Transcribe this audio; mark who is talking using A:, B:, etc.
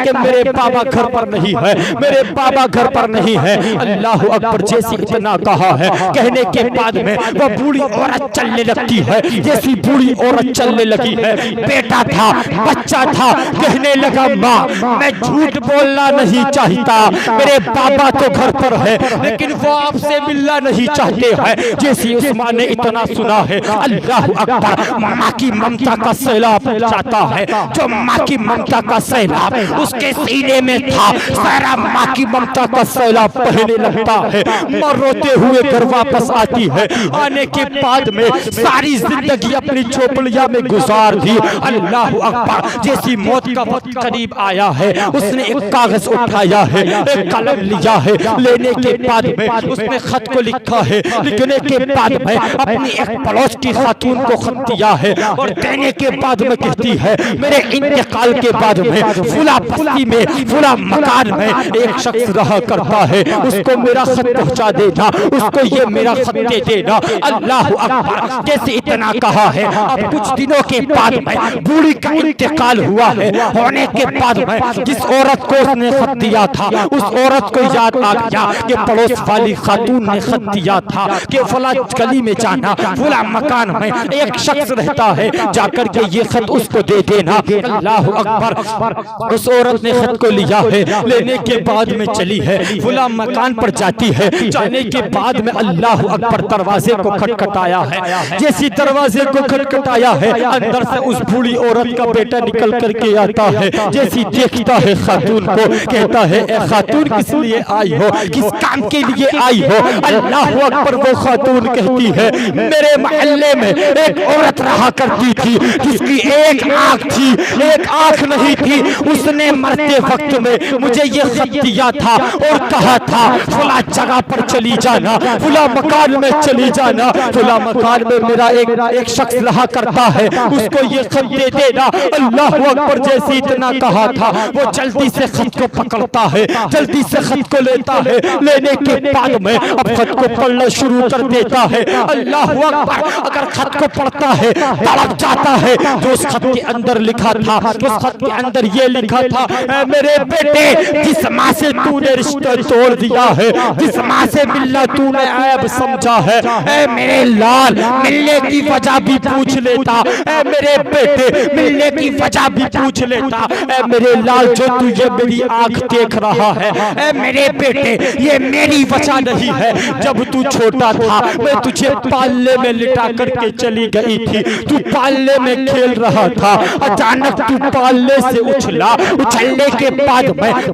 A: कि मेरे बाबा घर पर नहीं है, मेरे बाबा घर पर नहीं है। अल्लाह अकबर। जैसी इतना कहा है, कहने के बाद में वह बूढ़ी औरत चलने लगती है। जैसी बूढ़ी औरत चलने लगी है, बेटा था, बच्चा था, कहने लगा माँ मैं झूठ बोलना नहीं चाहता, मेरे बाबा तो घर पर है लेकिन वो आपसे मिलना नहीं चाहते हैं। जैसी उस माँ ने इतना सुना है, अल्लाह अकबर, माँ की ममता का सैलाब जाता है। जो माँ की ममता का सैलाब उसके सीने में था, सारा माँ की ममता का सैलाब बहने लगता है। माँ रोते हुए घर वापस आती है। आने के बाद में सारी जिंदगी अपनी चौपड़िया में गुजार दी। अल्लाह अकबर। जैसी मौत का वक्त करीब आया है, उसने एक कागज उठाया है, एक कलम लिया है। लेने के बाद में उसने खत को लिखा है। लिखने के बाद में अपनी एक पड़ोस की खातून को खत दिया है और देने के बाद में कहती है मेरे इंतकाल के बाद में फुला बस्ती में, फुला मकान में एक शख्स रहा करता है, उसको मेरा खत पहुंचा देना, उसको ये मेरा खत दे देना। अल्लाह अकबर। जैसे इतना कहा है, अब कुछ दिनों के बाद में बूढ़ी का इंतकाल हुआ है। होने के बाद में जिस औरत को उसने खत दिया था, उस औरत को याद आ गया कि पड़ोस वाली खातून ने खत दिया था कि फला गली में जाना, फला मकान में एक शख्स रहता है, जाकर के ये खत उसको दे देना। अल्लाह अकबर। उस औरत ने खत को लिया है। लेने के बाद में चली है, फला मकान पर जाती है। जाने के बाद में अल्लाह अकबर दरवाजे को खटखटाया है। जैसी दरवाजे को खटखटाया है, अंदर से उस बूढ़ी औरत का बेटा निकल करके आता है। जैसी देखता है खातून को, कहता है ए खातून किस लिए आई हो, किस काम के लिए आई हो? अल्लाह अकबर। वो खातून कहती है मेरे मोहल्ले में एक औरत रहा करती थी जिसकी एक आंख थी, एक आंख नहीं थी। उसने मरते वक्त में मुझे ये खत दिया था और कहा था फला जगह पर चली जाना, फला मकान में चली जाना, फला मकान में मेरा एक शख्स रहा करता है, उसको ये खत दे देना। अल्लाह अकबर। जैसे इतना कहा था, वो जल्दी से खत को पकड़ता है, जल्दी से खत को लेता है। लेने के बाद में अब खत को पढ़ना शुरू कर देता है। अल्लाह अकबर। अगर खत को पढ़ता है, तड़प जाता है। जो उस खत के अंदर लिखा था, उस खत के अंदर ये लिखा था मेरे बेटे, जिस माँ से तूने रिश्ता तोड़ दिया है, जिस माँ से मिलना तूने ऐब समझा है, ऐ मेरे लाल मिलने की वजह भी पूछ लेता, ऐ मेरे बेटे मिलने की वजह भी पूछ लेता, ऐ मेरे लाल जो तू ये मेरी आंख देख रहा है, ऐ मेरे बेटे ये मेरी वजह नहीं है। जब तू छोटा था मैं तुझे पालने में लिटा करके चली गई थी, तू पालने में खेल रहा था, अचानक तू पालने से उछला, उछलने के बाद मैं